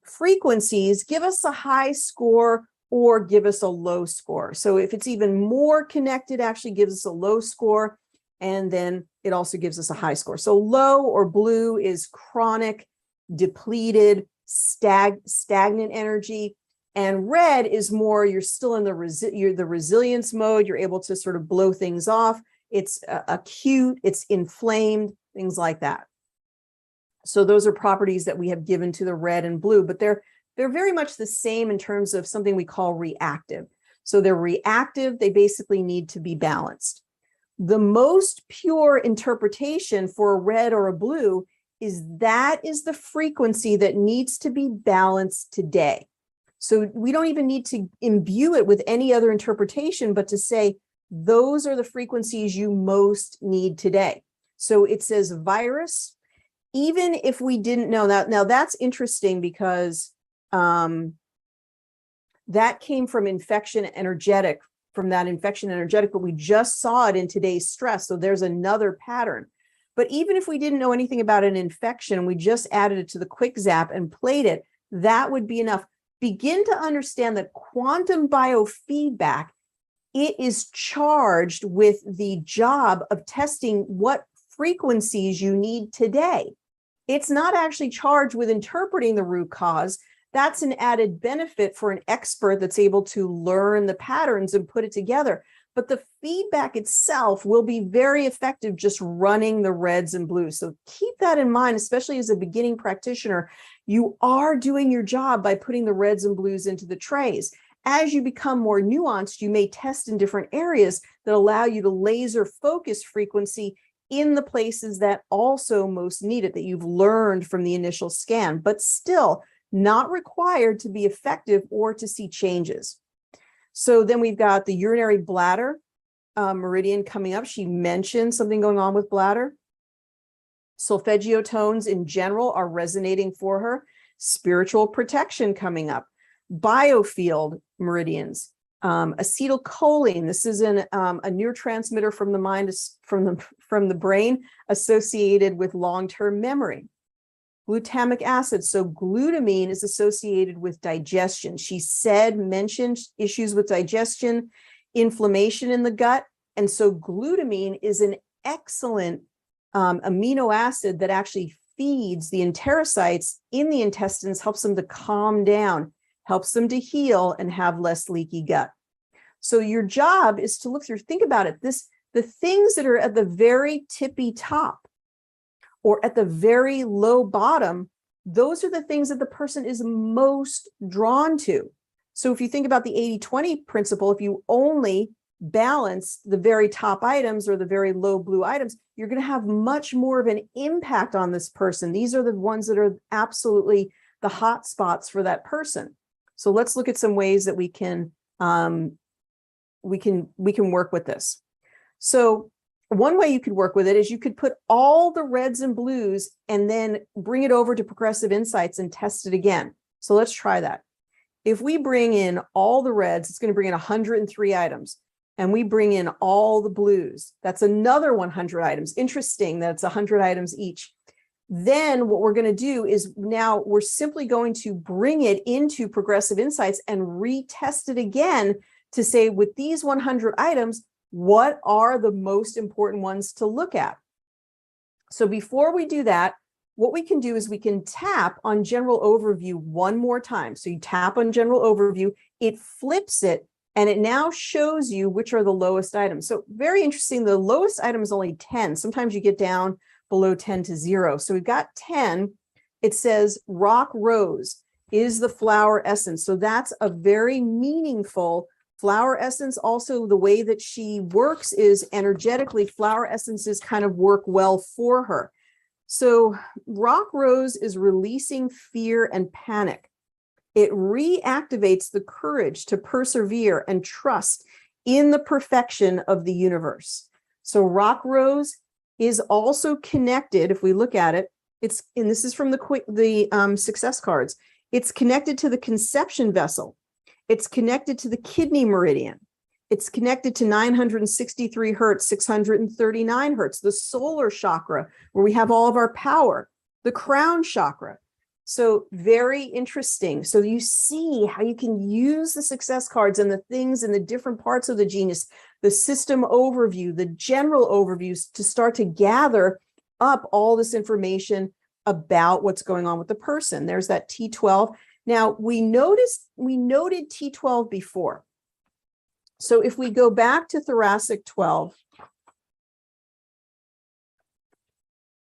frequencies, give us a high score or give us a low score. So if it's even more connected, actually gives us a low score, and then it also gives us a high score. So low or blue is chronic, depleted, stagnant energy. And red is more, you're still in the resilience mode. You're able to sort of blow things off. It's acute, it's inflamed, things like that. So those are properties that we have given to the red and blue, but they're very much the same in terms of something we call reactive. So they're reactive, they basically need to be balanced. The most pure interpretation for a red or a blue is that is the frequency that needs to be balanced today. So we don't even need to imbue it with any other interpretation, but to say, those are the frequencies you most need today. So it says virus, even if we didn't know that. Now that's interesting because that came from infection energetic, but we just saw it in today's stress. So there's another pattern. But even if we didn't know anything about an infection, we just added it to the quick zap and played it, that would be enough. Begin to understand that quantum biofeedback, it is charged with the job of testing what frequencies you need today. It's not actually charged with interpreting the root cause. That's an added benefit for an expert that's able to learn the patterns and put it together. But the feedback itself will be very effective just running the reds and blues. So keep that in mind, especially as a beginning practitioner. You are doing your job by putting the reds and blues into the trays. As you become more nuanced, you may test in different areas that allow you to laser focus frequency in the places that also most need it, that you've learned from the initial scan, but still not required to be effective or to see changes. So then we've got the urinary bladder meridian coming up. She mentioned something going on with bladder. Solfeggio tones in general are resonating for her. Spiritual protection coming up. Biofield meridians. Acetylcholine. This is a neurotransmitter from the mind, from the brain, associated with long-term memory. Glutamic acid. So glutamine is associated with digestion. She mentioned issues with digestion, inflammation in the gut. And so glutamine is an excellent amino acid that actually feeds the enterocytes in the intestines, helps them to calm down, helps them to heal and have less leaky gut. So your job is to look through, think about it, the things that are at the very tippy top or at the very low bottom, those are the things that the person is most drawn to. So if you think about the 80-20 principle, if you only balance the very top items or the very low blue items, you're going to have much more of an impact on this person. These are the ones that are absolutely the hot spots for that person. So let's look at some ways that we can work with this. So one way you could work with it is you could put all the reds and blues and then bring it over to Progressive Insights and test it again. So let's try that. If we bring in all the reds, it's going to bring in 103 items. And we bring in all the blues. That's another 100 items. Interesting that it's 100 items each. Then what we're going to do is now we're simply going to bring it into Progressive Insights and retest it again to say, with these 100 items, what are the most important ones to look at? So before we do that, what we can do is we can tap on General Overview one more time. So you tap on General Overview, it flips it, and it now shows you which are the lowest items. So very interesting, the lowest item is only 10. Sometimes you get down below 10 to 0. So we've got 10. It says rock rose. is the flower essence. So that's a very meaningful flower essence. Also, the way that she works is energetically, flower essences kind of work well for her. So rock rose is releasing fear and panic. It reactivates the courage to persevere and trust in the perfection of the universe. So rock rose is also connected, if we look at it, and this is from the success cards, it's connected to the conception vessel. It's connected to the kidney meridian. It's connected to 963 hertz, 639 hertz, the solar chakra, where we have all of our power, the crown chakra. So very interesting. So you see how you can use the success cards and the things in the different parts of the genius, the system overview, the general overviews, to start to gather up all this information about what's going on with the person. There's that T12. Now we noted T12 before. So if we go back to thoracic 12,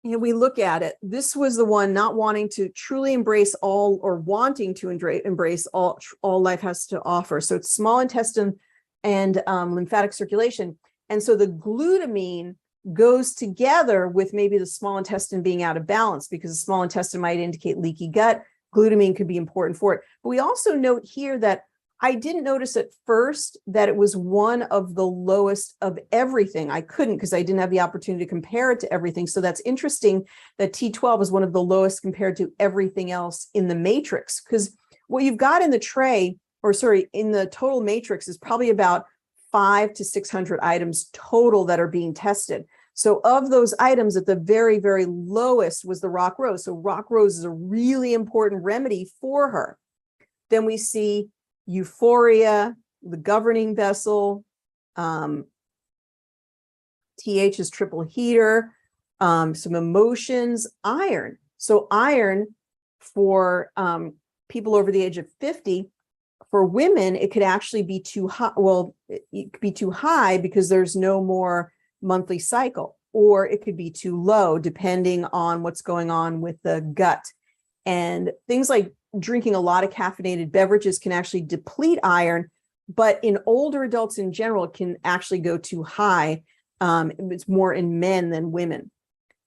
and we look at it, this was the one not wanting to truly embrace all, or wanting to embrace all life has to offer. So it's small intestine and lymphatic circulation. And so the glutamine goes together with maybe the small intestine being out of balance, because the small intestine might indicate leaky gut. Glutamine could be important for it. But we also note here that I didn't notice at first that it was one of the lowest of everything. I couldn't, because I didn't have the opportunity to compare it to everything. So that's interesting that T12 is one of the lowest compared to everything else in the matrix, because what you've got in the tray, or sorry, in the total matrix, is probably about 500 to 600 items total that are being tested. So of those items, at the very, very lowest was the rock rose. So rock rose is a really important remedy for her. Then we see euphoria, the governing vessel, TH is triple heater, some emotions, iron. So iron for people over the age of 50, for women, it could actually be too high. Well, it could be too high because there's no more monthly cycle, or it could be too low depending on what's going on with the gut. And things like drinking a lot of caffeinated beverages can actually deplete iron, but in older adults in general, it can actually go too high. It's more in men than women.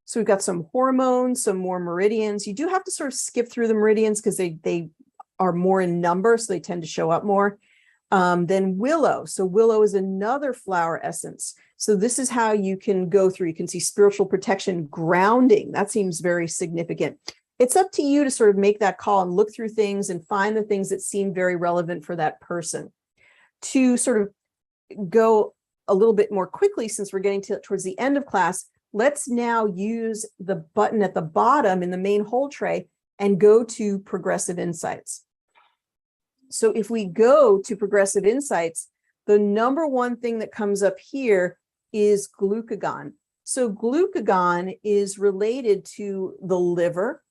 So we've got some hormones, some more meridians. You do have to sort of skip through the meridians because they are more in number, so they tend to show up more. Then willow. So willow is another flower essence. So this is how you can go through. You can see spiritual protection, grounding. That seems very significant. It's up to you to sort of make that call and look through things and find the things that seem very relevant for that person. To sort of go a little bit more quickly, since we're getting towards the end of class, let's now use the button at the bottom in the main whole tray and go to Progressive Insights. So if we go to Progressive Insights, the number one thing that comes up here is glucagon. So glucagon is related to the liver.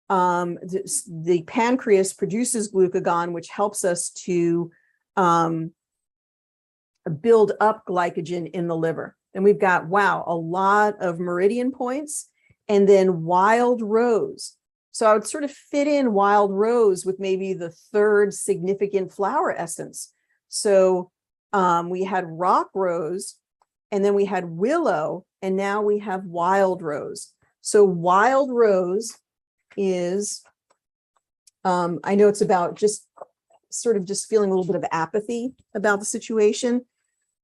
The pancreas produces glucagon, which helps us to build up glycogen in the liver. And we've got, wow, a lot of meridian points, and then wild rose. So I would sort of fit in wild rose with maybe the third significant flower essence. So we had rock rose, and then we had willow, and now we have wild rose. So wild rose is, I know it's about just sort of just feeling a little bit of apathy about the situation.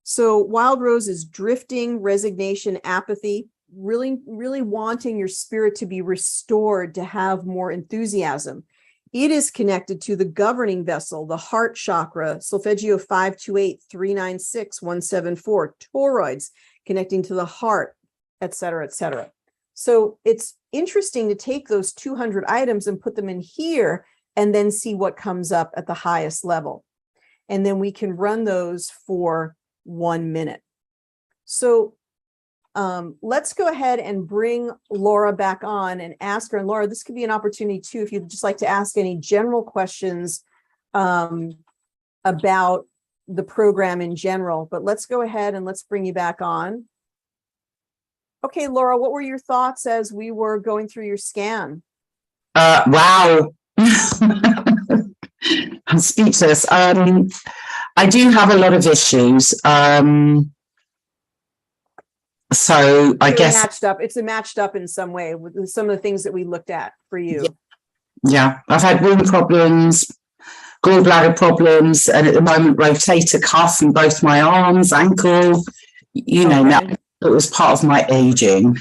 So wild rose is drifting, resignation, apathy, really wanting your spirit to be restored, to have more enthusiasm. It is connected to the governing vessel, the heart chakra, solfeggio 528, 396, 174, toroids, connecting to the heart, et cetera, et cetera. So it's interesting to take those 200 items and put them in here and then see what comes up at the highest level. And then we can run those for 1 minute. So let's go ahead and bring Laura back on and ask her. And Laura, this could be an opportunity too, if you'd just like to ask any general questions about the program in general. But let's go ahead and let's bring you back on. Okay, Laura, what were your thoughts as we were going through your scan? Wow. I'm speechless. I do have a lot of issues. So I guess, matched up. It's matched up in some way with some of the things that we looked at for you. yeah, I've had wound problems, gallbladder problems, and at the moment, rotator cuff in both my arms, ankle, you know, now it was part of my aging.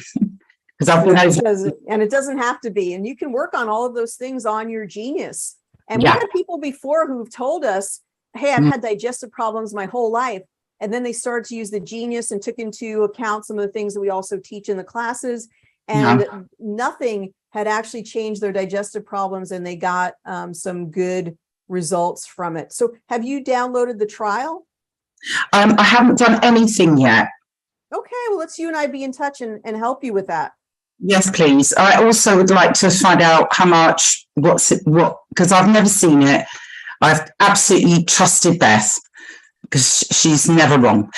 Because I've been over. And it doesn't have to be. And you can work on all of those things on your Genius. And we've had people before who've told us, hey, I've had digestive problems my whole life. And then they started to use the Genius and took into account some of the things that we also teach in the classes. And nothing had actually changed their digestive problems, and they got some good results from it. So have you downloaded the trial? I haven't done anything yet. Okay, well, let's you and I be in touch and help you with that. Yes, please. I also would like to find out how much, because I've never seen it. I've absolutely trusted Beth because she's never wrong.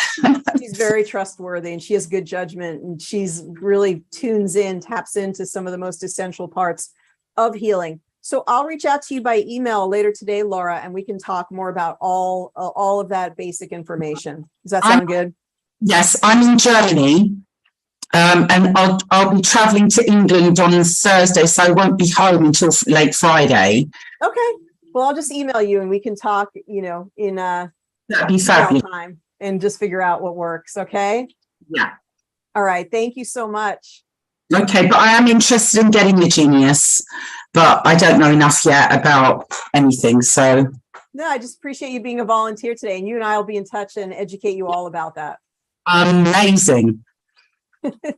She's very trustworthy and she has good judgment, and she's really taps into some of the most essential parts of healing. So I'll reach out to you by email later today, Laura, and we can talk more about all of that basic information. Does that sound good? Yes, I'm in Germany. And I'll be traveling to England on Thursday, so I won't be home until late Friday. Okay. Well, I'll just email you and we can talk, in that'd be fabulous time and just figure out what works. Okay. Yeah. All right. Thank you so much. Okay, but I am interested in getting the Genius, but I don't know enough yet about anything. So no, I just appreciate you being a volunteer today, and you and I will be in touch and educate you all about that. Amazing.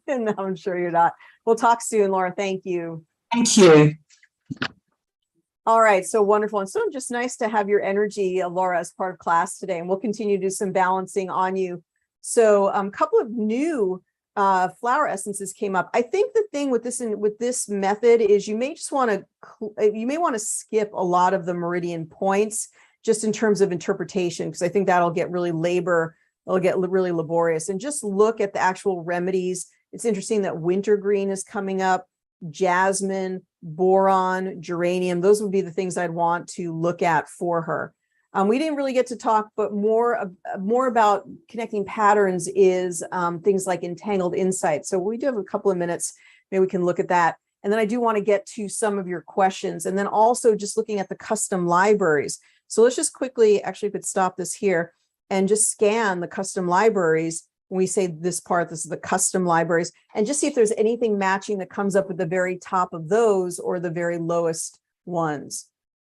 No, I'm sure you're not. We'll talk soon, Laura. Thank you. Thank you. All right. So wonderful. And so just nice to have your energy, Laura, as part of class today. And we'll continue to do some balancing on you. So a couple of new flower essences came up. I think the thing with this method is you may want to skip a lot of the meridian points just in terms of interpretation, because I think that'll get really really laborious, and just look at the actual remedies. It's interesting that wintergreen is coming up, jasmine, boron, geranium. Those would be the things I'd want to look at for her. We didn't really get to talk, but more about connecting patterns is things like entangled insights. So we do have a couple of minutes. Maybe we can look at that. And then I do want to get to some of your questions, and then also just looking at the custom libraries. So let's just quickly, actually, we could stop this here and just scan the custom libraries. When we say this part, this is the custom libraries, and just see if there's anything matching that comes up at the very top of those or the very lowest ones.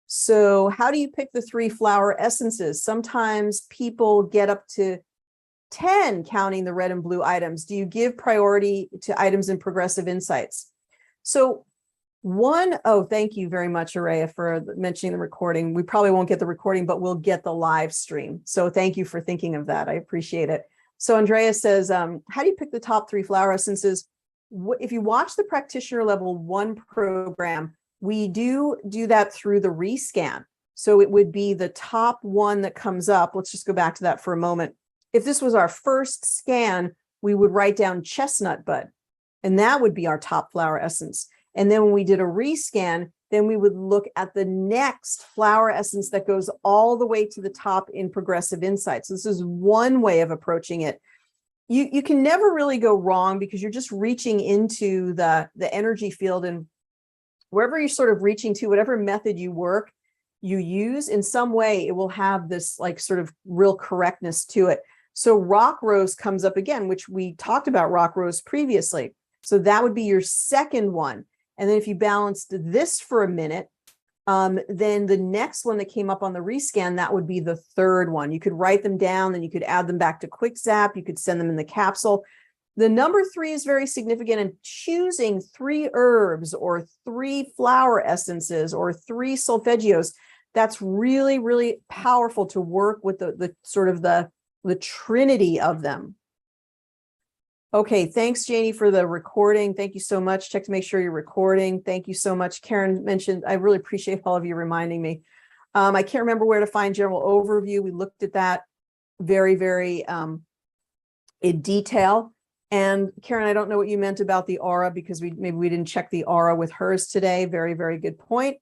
So how do you pick the 3 flower essences? Sometimes people get up to 10 counting the red and blue items. Do you give priority to items in progressive insights? So thank you very much, Ariel, for mentioning the recording. We probably won't get the recording, but we'll get the live stream. So thank you for thinking of that. I appreciate it. So Andrea says, how do you pick the top 3 flower essences? If you watch the Practitioner Level 1 program, we do that through the rescan. So it would be the top one that comes up. Let's just go back to that for a moment. If this was our first scan, we would write down chestnut bud, and that would be our top flower essence. And then when we did a rescan, then we would look at the next flower essence that goes all the way to the top in progressive insights. This is one way of approaching it. You can never really go wrong, because you're just reaching into the energy field, and wherever you're sort of reaching to, whatever method you use, in some way, it will have this like sort of real correctness to it. So rock rose comes up again, which we talked about rock rose previously. So that would be your second one. And then if you balanced this for a minute, then the next one that came up on the rescan, that would be the third one. You could write them down, then you could add them back to QuickZap. You could send them in the capsule. The number 3 is very significant, and choosing 3 herbs or 3 flower essences or 3 solfeggios. That's really, really powerful to work with the sort of the trinity of them. Okay, thanks, Janie, for the recording. Thank you so much. Check to make sure you're recording. Thank you so much. Karen mentioned, I really appreciate all of you reminding me. I can't remember where to find general overview. We looked at that very, very in detail. And Karen, I don't know what you meant about the aura, because maybe we didn't check the aura with hers today. Very, very good point.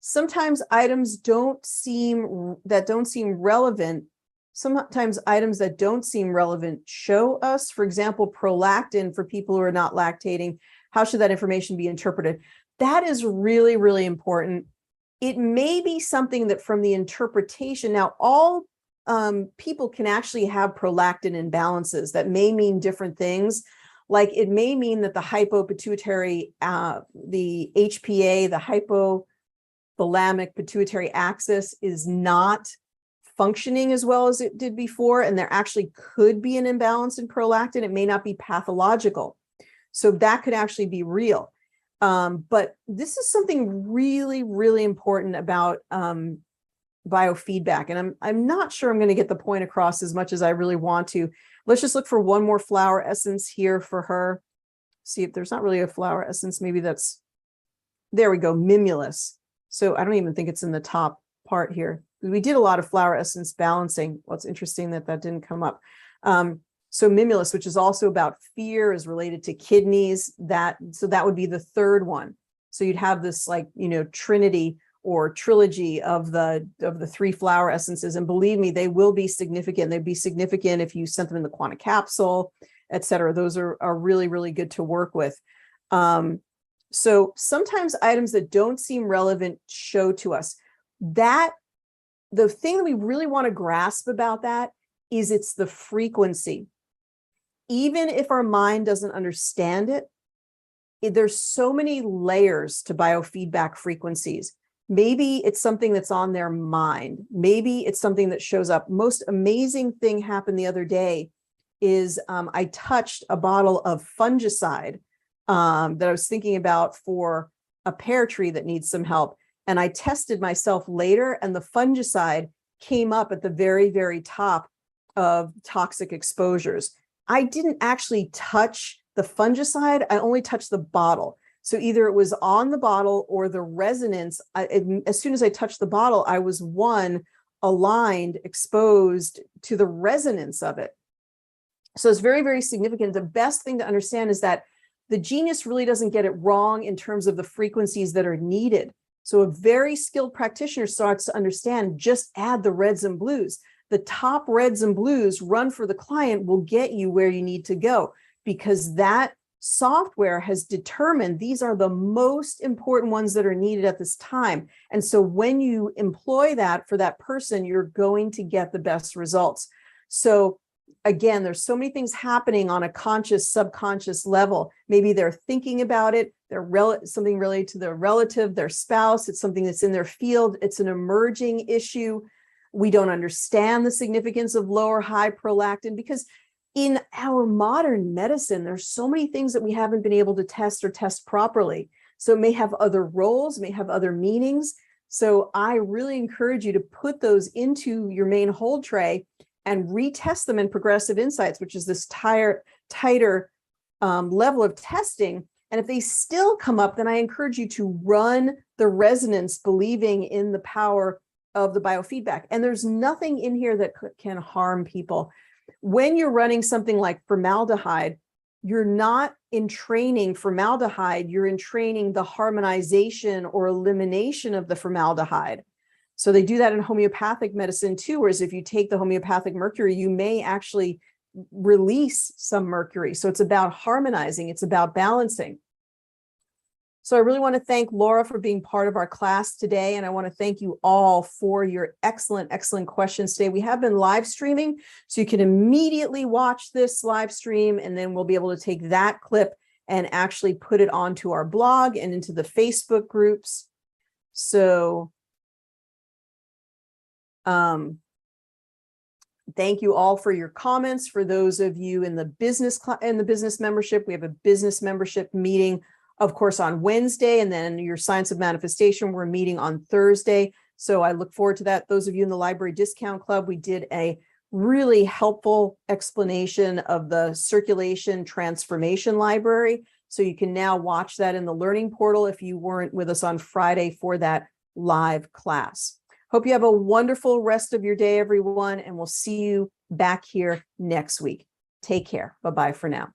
Sometimes items don't seem relevant. Sometimes items that don't seem relevant show us, for example, prolactin for people who are not lactating. How should that information be interpreted? That is really, really important. It may be something that from the interpretation, now all people can actually have prolactin imbalances that may mean different things. Like it may mean that the hypopituitary, the HPA, the hypothalamic pituitary axis is not functioning as well as it did before, and there actually could be an imbalance in prolactin. It may not be pathological. So that could actually be real. But this is something really, really important about biofeedback. And I'm not sure I'm going to get the point across as much as I really want to. Let's just look for one more flower essence here for her. See if there's not really a flower essence. Maybe that's, there we go, mimulus. So I don't even think it's in the top part here. We did a lot of flower essence balancing. Well, it's interesting that that didn't come up. So mimulus, which is also about fear, is related to kidneys. So that would be the third one. So you'd have this like, trinity or trilogy of the 3 flower essences. And believe me, they will be significant. They'd be significant if you sent them in the quantum capsule, et cetera. Those are really, really good to work with. So sometimes items that don't seem relevant show to us that the thing that we really want to grasp about that is it's the frequency. Even if our mind doesn't understand it, there's so many layers to biofeedback frequencies. Maybe it's something that's on their mind. Maybe it's something that shows up. Most amazing thing happened the other day is I touched a bottle of fungicide that I was thinking about for a pear tree that needs some help. And I tested myself later, and the fungicide came up at the very, very top of toxic exposures. I didn't actually touch the fungicide. I only touched the bottle. So either it was on the bottle or the resonance. As soon as I touched the bottle, I was aligned, exposed to the resonance of it. So it's very, very significant. The best thing to understand is that the genius really doesn't get it wrong in terms of the frequencies that are needed. So a very skilled practitioner starts to understand, just add the reds and blues. The top reds and blues run for the client will get you where you need to go, because that software has determined these are the most important ones that are needed at this time. And so when you employ that for that person, you're going to get the best results. So again, there's so many things happening on a conscious, subconscious level. Maybe they're thinking about it. They're something related to their relative, their spouse. It's something that's in their field. It's an emerging issue. We don't understand the significance of low or high prolactin because in our modern medicine, there's so many things that we haven't been able to test or test properly. So it may have other roles, may have other meanings. So I really encourage you to put those into your main hold tray and retest them in Progressive Insights, which is this tighter level of testing. And if they still come up, then I encourage you to run the resonance, believing in the power of the biofeedback. And there's nothing in here that can harm people. When you're running something like formaldehyde, you're not entraining formaldehyde, you're entraining the harmonization or elimination of the formaldehyde. So they do that in homeopathic medicine too, whereas if you take the homeopathic mercury, you may actually release some mercury. So it's about harmonizing, it's about balancing. So I really want to thank Laura for being part of our class today. And I want to thank you all for your excellent, excellent questions today. We have been live streaming, so you can immediately watch this live stream, and then we'll be able to take that clip and actually put it onto our blog and into the Facebook groups. So thank you all for your comments. For those of you in the business membership, we have a business membership meeting, of course, on Wednesday, and then your Science of Manifestation, we're meeting on Thursday. So I look forward to that. Those of you in the Library Discount Club, we did a really helpful explanation of the Circulation Transformation Library. So you can now watch that in the Learning Portal if you weren't with us on Friday for that live class. Hope you have a wonderful rest of your day, everyone, and we'll see you back here next week. Take care. Bye-bye for now.